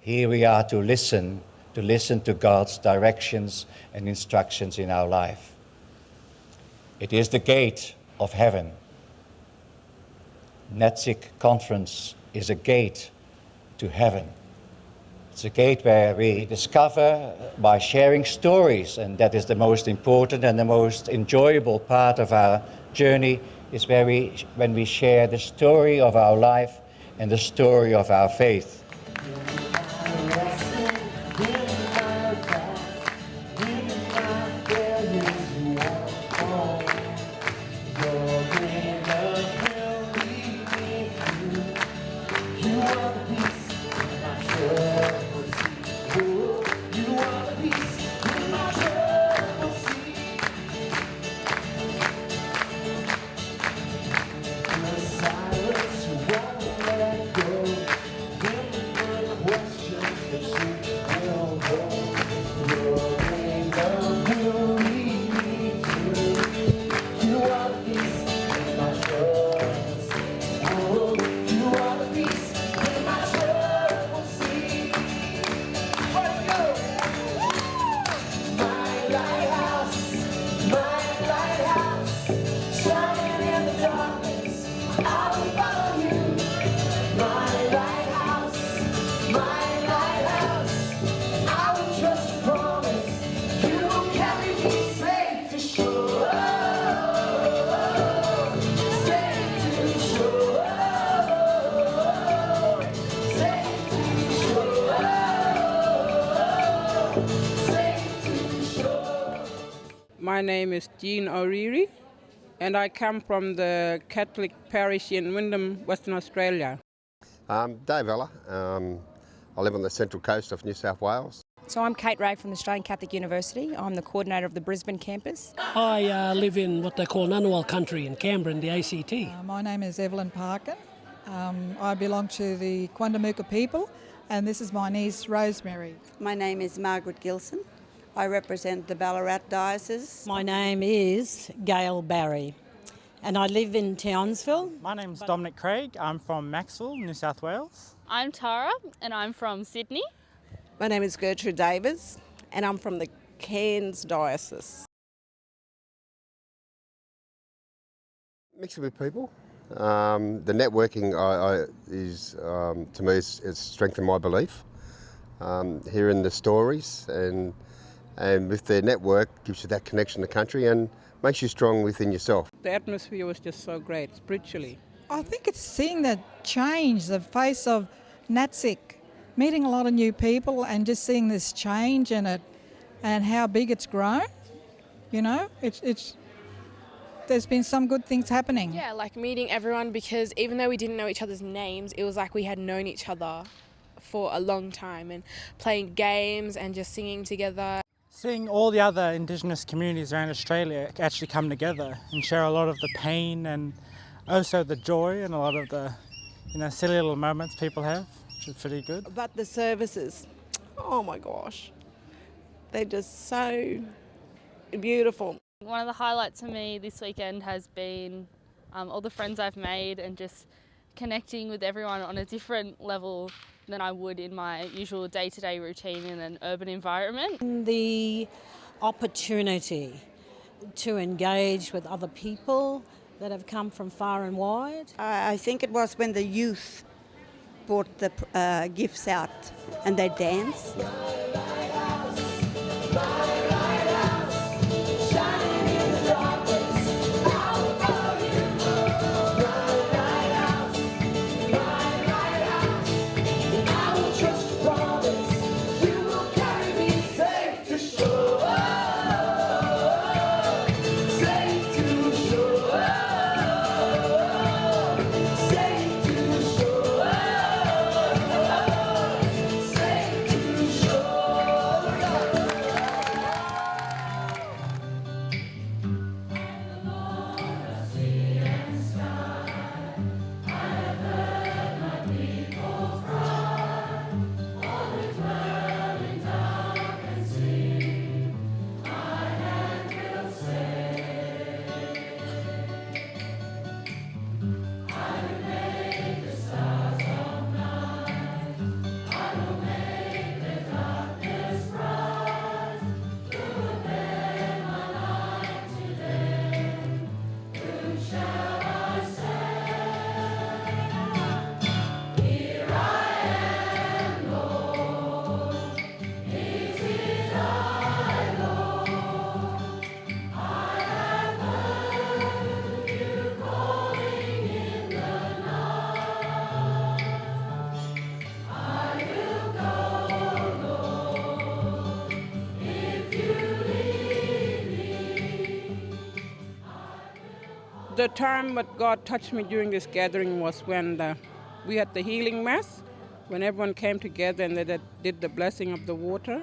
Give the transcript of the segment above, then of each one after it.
Here we are to listen to God's directions and instructions in our life. It is the gate of heaven. NATSIC conference is a gate to heaven. It's a gate where we discover by sharing stories, and that is the most important and the most enjoyable part of our journey, is when we share the story of our life and the story of our faith. My name is Jean O'Reilly, and I come from the Catholic parish in Wyndham, Western Australia. Dave Ella. I live on the central coast of New South Wales. So I'm Kate Ray from the Australian Catholic University. I'm the coordinator of the Brisbane campus. I live in what they call Ngunnawal country in Canberra in the ACT. My name is Evelyn Parkin. I belong to the Quandamooka people, and this is my niece Rosemary. My name is Margaret Gilson. I represent the Ballarat Diocese. My name is Gail Barry and I live in Townsville. My name's Dominic Craig. I'm from Maxwell, New South Wales. I'm Tara and I'm from Sydney. My name is Gertrude Davis and I'm from the Cairns Diocese. Mixing with people. The networking is to me has strengthened my belief. Hearing the stories and with their network gives you that connection to country and makes you strong within yourself. The atmosphere was just so great, spiritually. I think it's seeing the change, the face of NATSIC, meeting a lot of new people and just seeing this change in it and how big it's grown. You know, there's been some good things happening. Yeah, like meeting everyone, because even though we didn't know each other's names, it was like we had known each other for a long time, and playing games and just singing together. Seeing all the other Indigenous communities around Australia actually come together and share a lot of the pain and also the joy and a lot of the silly little moments people have, which is pretty good. But the services, oh my gosh, they're just so beautiful. One of the highlights for me this weekend has been all the friends I've made and just connecting with everyone on a different level than I would in my usual day-to-day routine in an urban environment. The opportunity to engage with other people that have come from far and wide. I think it was when the youth brought the gifts out and they danced. The time that God touched me during this gathering was when we had the healing mass, when everyone came together and they did the blessing of the water.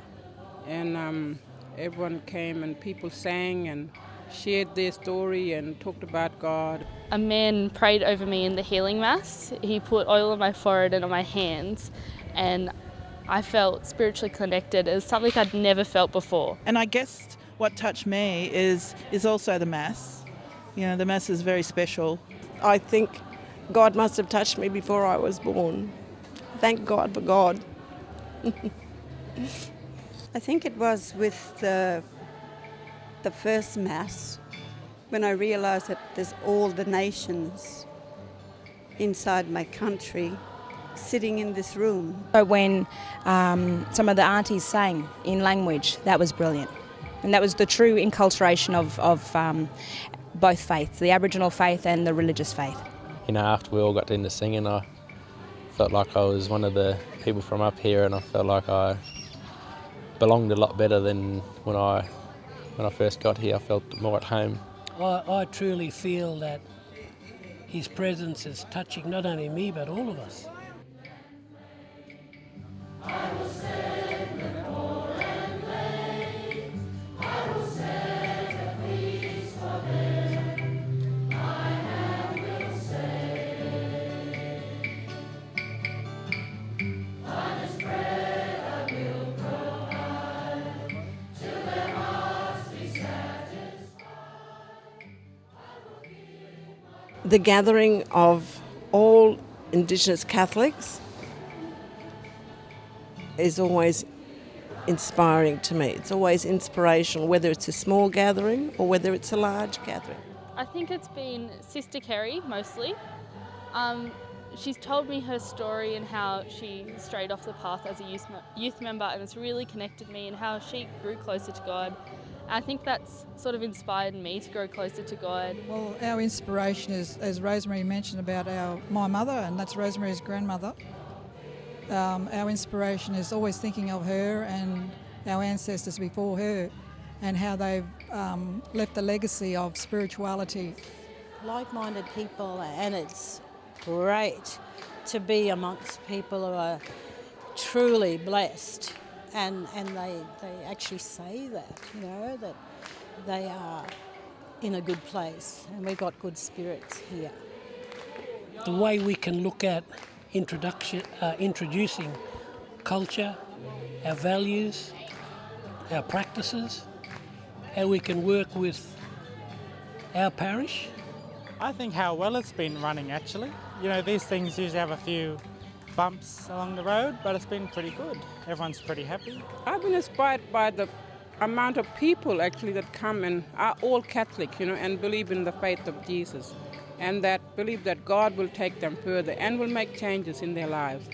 And everyone came and people sang and shared their story and talked about God. A man prayed over me in the healing mass. He put oil on my forehead and on my hands, and I felt spiritually connected. It was something I'd never felt before. And I guess what touched me is also the Mass. You know, the Mass is very special. I think God must have touched me before I was born. Thank God for God. I think it was with the first Mass when I realised that there's all the nations inside my country sitting in this room. So when some of the aunties sang in language, that was brilliant. And that was the true enculturation of both faiths, the Aboriginal faith and the religious faith. You know, after we all got into singing, I felt like I was one of the people from up here, and I felt like I belonged a lot better than when I first got here. I felt more at home. I truly feel that his presence is touching not only me but all of us. The gathering of all Indigenous Catholics is always inspiring to me. It's always inspirational, whether it's a small gathering or whether it's a large gathering. I think it's been Sister Kerry mostly. She's told me her story and how she strayed off the path as a youth member, and it's really connected me, and how she grew closer to God. I think that's sort of inspired me to grow closer to God. Well, our inspiration is, as Rosemary mentioned, about my mother, and that's Rosemary's grandmother. Our inspiration is always thinking of her and our ancestors before her, and how they've left a legacy of spirituality. Like-minded people, and it's great to be amongst people who are truly blessed. And they actually say that, you know, that they are in a good place, and we've got good spirits here. The way we can look at introducing culture, our values, our practices, how we can work with our parish. I think how well it's been running actually. You know, these things usually have a few bumps along the road, but it's been pretty good. Everyone's pretty happy. I've been inspired by the amount of people actually that come and are all Catholic, you know, and believe in the faith of Jesus, and that believe that God will take them further and will make changes in their lives.